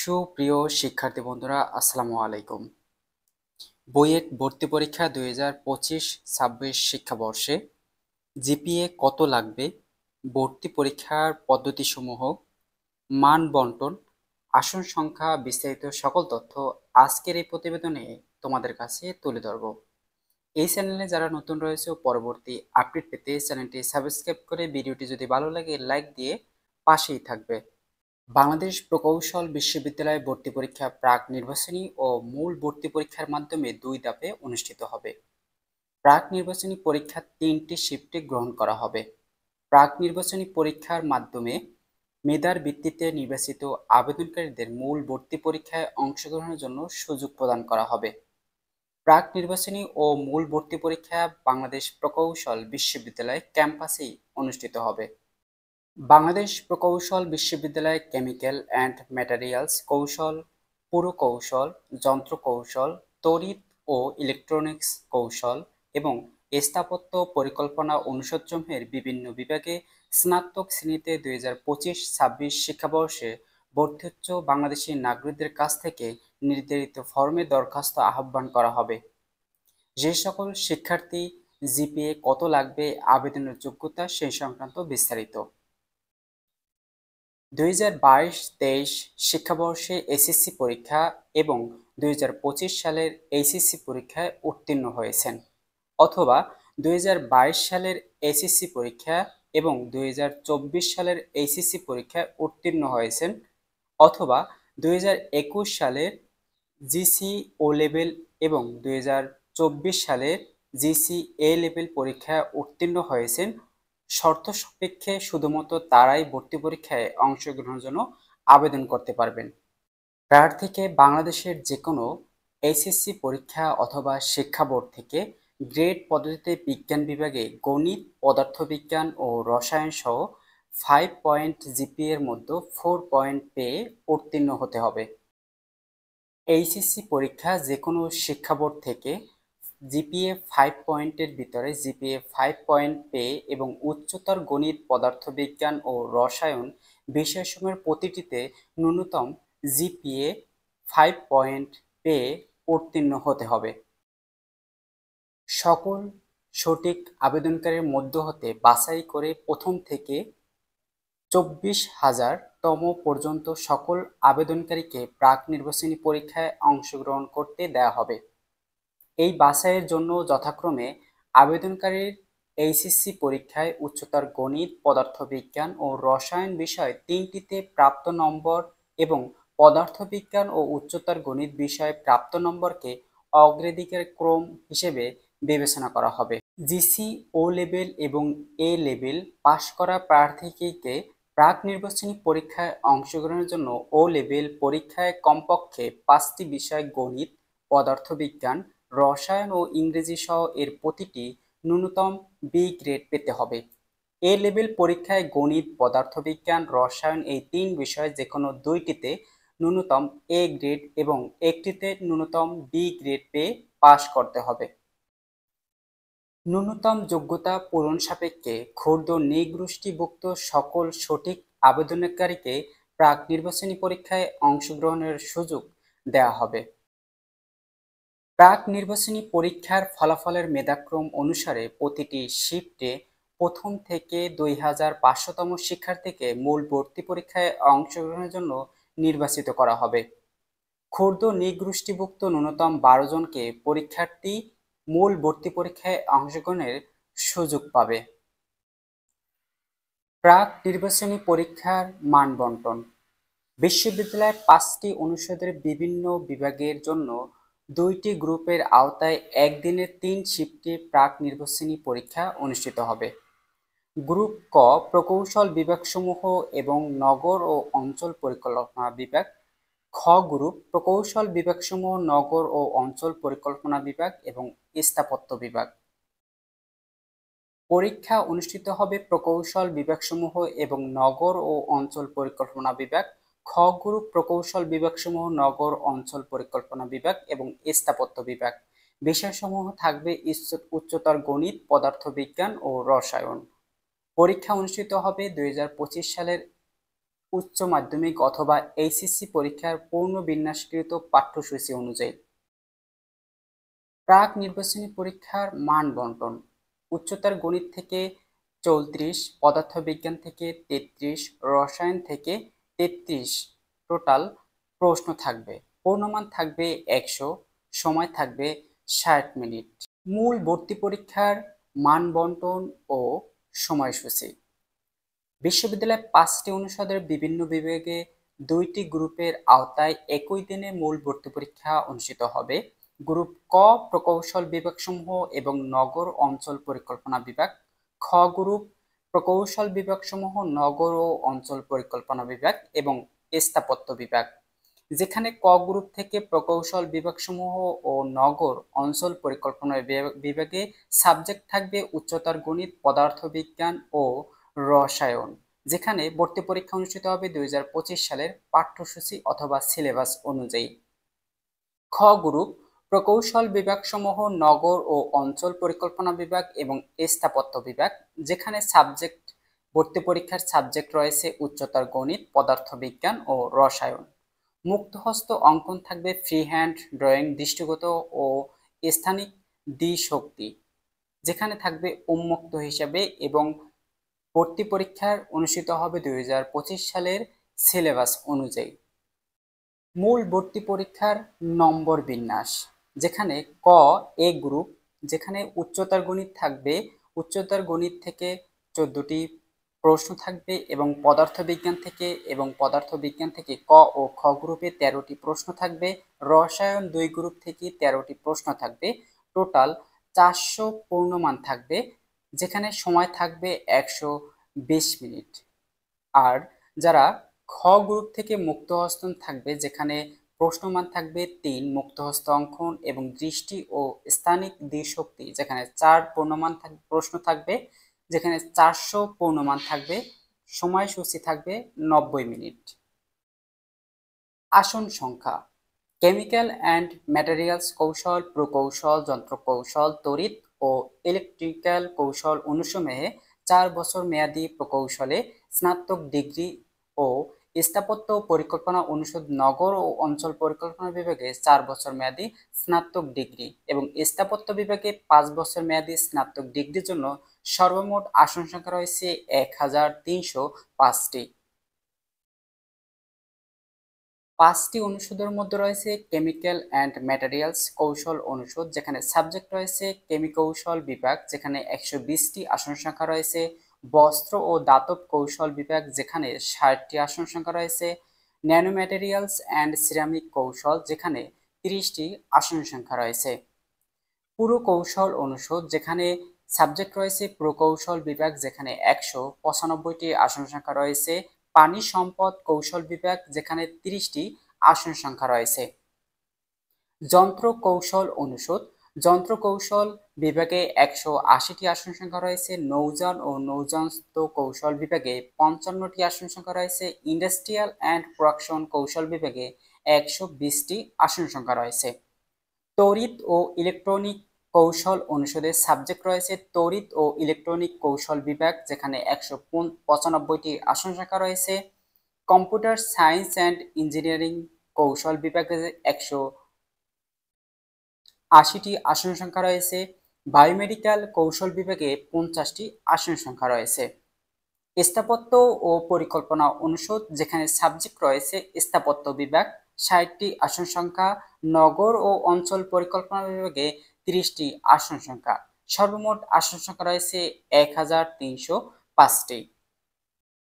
সুপ্রিয় শিক্ষার্থী বন্ধুরা, আসসালামু আলাইকুম। বুয়েট ভর্তি পরীক্ষা 2025-26 শিক্ষাবর্ষে জিপিএ কত লাগবে, ভর্তি পরীক্ষার পদ্ধতিসমূহ, মান বন্টন, আসন সংখ্যা বিস্তারিত সকল তথ্য আজকের এই প্রতিবেদনে তোমাদের কাছে তুলে ধরব। এই চ্যানেলে যারা নতুন রয়েছে ও পরবর্তী আপডেট পেতে চ্যানেলটি সাবস্ক্রাইব করে ভিডিওটি যদি ভালো লাগে লাইক দিয়ে পাশেই থাকবে। বাংলাদেশ প্রকৌশল বিশ্ববিদ্যালয় ভর্তি পরীক্ষা প্রাক নির্বাচনী ও মূল ভর্তি পরীক্ষার মাধ্যমে 2 ধাপে অনুষ্ঠিত হবে। প্রাক নির্বাচনী পরীক্ষা 3টি শিফটে গ্রহণ করা হবে। প্রাক নির্বাচনী পরীক্ষার মাধ্যমে মেধার ভিত্তিতে নির্বাচিত আবেদনকারীদের মূল ভর্তি পরীক্ষায় অংশগ্রহণের জন্য সুযোগ প্রদান করা হবে। প্রাক নির্বাচনী ও মূল ভর্তি পরীক্ষা বাংলাদেশ প্রকৌশল বিশ্ববিদ্যালয় ক্যাম্পাসেই অনুষ্ঠিত হবে। বাংলাদেশ প্রকৌশল বিশ্ববিদ্যালয় কেমিক্যাল অ্যান্ড ম্যাটেরিয়ালস কৌশল, পুরকৌশল, যন্ত্র কৌশল, তড়িৎ ও ইলেকট্রনিক্স কৌশল এবং স্থাপত্য পরিকল্পনা অনুষদসমূহের বিভিন্ন বিভাগে স্নাতক শ্রেণীতে 2025-26 শিক্ষাবর্ষে ভর্তিচ্ছ বাংলাদেশি নাগরিকদের কাছ থেকে নির্ধারিত ফরমে দরখাস্ত আহ্বান করা হবে। যে সকল শিক্ষার্থী জিপিএ কত লাগবে, আবেদনের যোগ্যতা সেই সংক্রান্ত বিস্তারিত। 2022-23 শিক্ষাবর্ষে এসএসসি পরীক্ষা এবং 2025 সালের এইচএসসি পরীক্ষায় উত্তীর্ণ হয়েছেন, অথবা 2022 সালের এসএসসি পরীক্ষা এবং 2024 সালের এইচএসসি পরীক্ষায় উত্তীর্ণ হয়েছেন, অথবা 2021 সালের জিসি ও লেভেল এবং 2024 সালের জিসি এ লেভেল পরীক্ষায় উত্তীর্ণ হয়েছেন। শর্ত সাপেক্ষে শুধুমাত্র তারাই ভর্তি পরীক্ষায় অংশগ্রহণের জন্য আবেদন করতে পারবেন। প্রার্থীকে বাংলাদেশের যে কোনো এইচএসসি পরীক্ষা অথবা শিক্ষা বোর্ড থেকে গ্রেড পদ্ধতিতে বিজ্ঞান বিভাগে গণিত, পদার্থবিজ্ঞান ও রসায়ন সহ 5 পয়েন্ট জিপিএ এর মধ্যে 4 পয়েন্ট পেয়ে উত্তীর্ণ হতে হবে। এইচএসসি পরীক্ষা যে কোনো শিক্ষা বোর্ড থেকে জিপিএ 5 পয়েন্টের ভিতরে জিপিএ 5 পয়েন্ট পেয়ে এবং উচ্চতর গণিত, পদার্থবিজ্ঞান ও রসায়ন বিষয়সমূহের প্রতিটিতে ন্যূনতম জিপিএ 5 পয়েন্ট পেয়ে উত্তীর্ণ হতে হবে। সকল সঠিক আবেদনকারীর মধ্য হতে বাছাই করে প্রথম থেকে 24,000তম পর্যন্ত সকল আবেদনকারীকে প্রাক নির্বাচনী পরীক্ষায় অংশগ্রহণ করতে দেওয়া হবে। এই বাছাইয়ের জন্য যথাক্রমে আবেদনকারীর এইচএসসি পরীক্ষায় উচ্চতর গণিত, পদার্থবিজ্ঞান ও রসায়ন বিষয় 3টিতে প্রাপ্ত নম্বর এবং পদার্থবিজ্ঞান ও উচ্চতর গণিত বিষয়ে প্রাপ্ত নম্বরকে অগ্রাধিকার ক্রম হিসেবে বিবেচনা করা হবে। জিসি ও লেভেল এবং এ লেভেল পাশ করা প্রার্থীকে প্রাক নির্বাচনী পরীক্ষায় অংশগ্রহণের জন্য ও লেভেল পরীক্ষায় কমপক্ষে 5টি বিষয় গণিত, পদার্থবিজ্ঞান, রসায়ন ও ইংরেজি সহ এর প্রতিটি ন্যূনতম বি গ্রেড পেতে হবে। এ লেভেল পরীক্ষায় গণিত, পদার্থবিজ্ঞান, রসায়ন এই 3 বিষয় যে কোনো 2টিতে ন্যূনতম এ গ্রেড এবং একটিতে ন্যূনতম বি গ্রেড পেয়ে পাশ করতে হবে। ন্যূনতম যোগ্যতা পূরণ সাপেক্ষে ক্ষুদ্র নৃগোষ্ঠীভুক্ত সকল সঠিক আবেদনকারীকে প্রাক নির্বাচনী পরীক্ষায় অংশগ্রহণের সুযোগ দেওয়া হবে। প্রাক নির্বাচনী পরীক্ষার ফলাফলের মেধাক্রম অনুসারে প্রতিটি শিফটে প্রথম থেকে 2500তম শিক্ষার্থীকে মূল ভর্তি পরীক্ষায় অংশগ্রহণের জন্য নির্বাচিত করা হবে। ক্ষুদ্র নৃগোষ্ঠীভুক্ত ন্যূনতম 12 জনকে পরীক্ষার্থী মূল ভর্তি পরীক্ষায় অংশগ্রহণের সুযোগ পাবে। প্রাক নির্বাচনী পরীক্ষার মান বন্টন। বিশ্ববিদ্যালয়ের 5টি অনুষদের বিভিন্ন বিভাগের জন্য 2টি গ্রুপের আওতায় একদিনের 3 শিফটে প্রাক নির্বাচনী পরীক্ষা অনুষ্ঠিত হবে। গ্রুপ ক প্রকৌশল বিভাগসমূহ এবং নগর ও অঞ্চল পরিকল্পনা বিভাগ, খ গ্রুপ প্রকৌশল বিভাগসমূহ, নগর ও অঞ্চল পরিকল্পনা বিভাগ এবং স্থাপত্য বিভাগ। পরীক্ষা অনুষ্ঠিত হবে প্রকৌশল বিভাগসমূহ এবং নগর ও অঞ্চল পরিকল্পনা বিভাগ, খ গ্রুপ প্রকৌশল বিভাগসমূহ, নগর অঞ্চল পরিকল্পনা বিভাগ এবং স্থাপত্য বিভাগ। বিষয়সমূহ থাকবে উচ্চতর গণিত, পদার্থবিজ্ঞান ও রসায়ন। পরীক্ষা অনুষ্ঠিত হবে 2025 সালের উচ্চ মাধ্যমিক অথবা এইচএসসি পরীক্ষার পূর্ণ বিন্যাসকৃত পাঠ্যসূচি অনুযায়ী। প্রাক নির্বাচনী পরীক্ষার মান বন্টন: উচ্চতর গণিত থেকে 34, পদার্থবিজ্ঞান থেকে 33, রসায়ন থেকে 33 টোটাল প্রশ্ন থাকবে। পূর্ণমান থাকবে 100, সময় থাকবে 60 মিনিট। মূল ভর্তি পরীক্ষার মান বন্টন ও সময়সূচি: বিশ্ববিদ্যালয়ে 5টি অনুষদের বিভিন্ন বিভাগে 2টি গ্রুপের আওতায় একই দিনে মূল ভর্তি পরীক্ষা অনুষ্ঠিত হবে। গ্রুপ ক প্রকৌশল বিভাগসমূহ এবং নগর অঞ্চল পরিকল্পনা বিভাগ, খ গ্রুপ প্রকৌশল বিভাগসমূহ, নগর ও অঞ্চল পরিকল্পনা বিভাগ এবং স্থাপত্য বিভাগ। যেখানে ক গ্রুপ থেকে প্রকৌশল বিভাগসমূহ ও নগর অঞ্চল পরিকল্পনা বিভাগে সাবজেক্ট থাকবে উচ্চতর গণিত, পদার্থবিজ্ঞান ও রসায়ন। যেখানে ভর্তি পরীক্ষা অনুষ্ঠিত হবে 2025 সালের পাঠ্যসূচি অথবা সিলেবাস অনুযায়ী। খ গ্রুপ প্রকৌশল বিভাগসমূহ, নগর ও অঞ্চল পরিকল্পনা বিভাগ এবং স্থাপত্য বিভাগ। যেখানে সাবজেক্ট ভর্তি পরীক্ষার সাবজেক্ট রয়েছে উচ্চতর গণিত, পদার্থবিজ্ঞান ও রসায়ন। মুক্তহস্ত অঙ্কন থাকবে ফ্রি হ্যান্ড ড্রয়িং, দৃষ্টিগত ও স্থানিক দ্বিশক্তি, যেখানে থাকবে উন্মুক্ত হিসাবে এবং ভর্তি পরীক্ষার অনুষ্ঠিত হবে 2025 সালের সিলেবাস অনুযায়ী। মূল ভর্তি পরীক্ষার নম্বর বিন্যাস: যেখানে ক এ গ্রুপ, যেখানে উচ্চতর গণিত থাকবে, উচ্চতর গণিত থেকে 14টি প্রশ্ন থাকবে এবং পদার্থবিজ্ঞান থেকে ক ও খ গ্রুপে 13টি প্রশ্ন থাকবে। রসায়ন 2 গ্রুপ থেকে 13টি প্রশ্ন থাকবে। টোটাল 400 পূর্ণমান থাকবে, যেখানে সময় থাকবে 120 মিনিট। আর যারা খ গ্রুপ থেকে মুক্তহস্ত থাকবে, যেখানে প্রশ্নমান থাকবে 3, মুক্তহস্ত অঙ্কন এবং দৃষ্টি ও স্থানিক দ্বিশক্তি, যেখানে 4 পূর্ণমান প্রশ্ন থাকবে, যেখানে 400 পূর্ণমান থাকবে। সময়সূচি থাকবে 90 মিনিট। আসন সংখ্যা: কেমিক্যাল অ্যান্ড ম্যাটেরিয়ালস কৌশল, প্রকৌশল, যন্ত্র কৌশল, তড়িৎ ও ইলেকট্রিক্যাল কৌশল অনুষমে 4 বছর মেয়াদী প্রকৌশলে স্নাতক ডিগ্রি ও স্থাপত্য পরিকল্পনা অনুষদ নগর ও অঞ্চল পরিকল্পনা বিভাগে 4 বছর মেয়াদী স্নাতক ডিগ্রি এবং স্থাপত্য বিভাগে 5 বছর মেয়াদী স্নাতক ডিগ্রির জন্য সর্বমোট আসন সংখ্যা রয়েছে 1305টি। 5টি অনুষদের মধ্যে রয়েছে কেমিক্যাল অ্যান্ড ম্যাটেরিয়ালস কৌশল অনুষদ, যেখানে সাবজেক্ট রয়েছে কেমিকৌশল বিভাগ, যেখানে 120টি আসন সংখ্যা রয়েছে। বস্ত্র ও দাতব কৌশল বিভাগ, যেখানে 60টি আসন সংখ্যা রয়েছে। ন্যানো ম্যাটেরিয়ালস অ্যান্ড সিরামিক কৌশল, যেখানে 30টি আসন সংখ্যা রয়েছে। পুরকৌশল অনুষদ, যেখানে সাবজেক্ট রয়েছে প্রকৌশল বিভাগ, যেখানে 195টি আসন সংখ্যা রয়েছে। পানি সম্পদ কৌশল বিভাগ, যেখানে 30টি আসন সংখ্যা রয়েছে। যন্ত্র কৌশল অনুষদ, যন্ত্র কৌশল বিভাগে 180টি আসন সংখ্যা রয়েছে। নৌযান ও নৌযানস্থ কৌশল বিভাগে 55টি আসন সংখ্যা রয়েছে। ইন্ডাস্ট্রিয়াল অ্যান্ড প্রোডাকশন কৌশল বিভাগে 120টি আসন সংখ্যা রয়েছে। তড়িৎ ও ইলেকট্রনিক কৌশল অনুষদের সাবজেক্ট রয়েছে তড়িৎ ও ইলেকট্রনিক কৌশল বিভাগ, যেখানে 195টি আসন সংখ্যা রয়েছে। কম্পিউটার সায়েন্স অ্যান্ড ইঞ্জিনিয়ারিং কৌশল বিভাগে 180টি আসন সংখ্যা রয়েছে। বায়োমেডিক্যাল কৌশল বিভাগে 50টি আসন সংখ্যা রয়েছে। স্থাপত্য ও পরিকল্পনা অনুষদ, যেখানে সাবজেক্ট রয়েছে স্থাপত্য বিভাগ, 60টি আসন সংখ্যা। নগর ও অঞ্চল পরিকল্পনা বিভাগে 30টি আসন সংখ্যা। সর্বমোট আসন সংখ্যা রয়েছে 1305টি।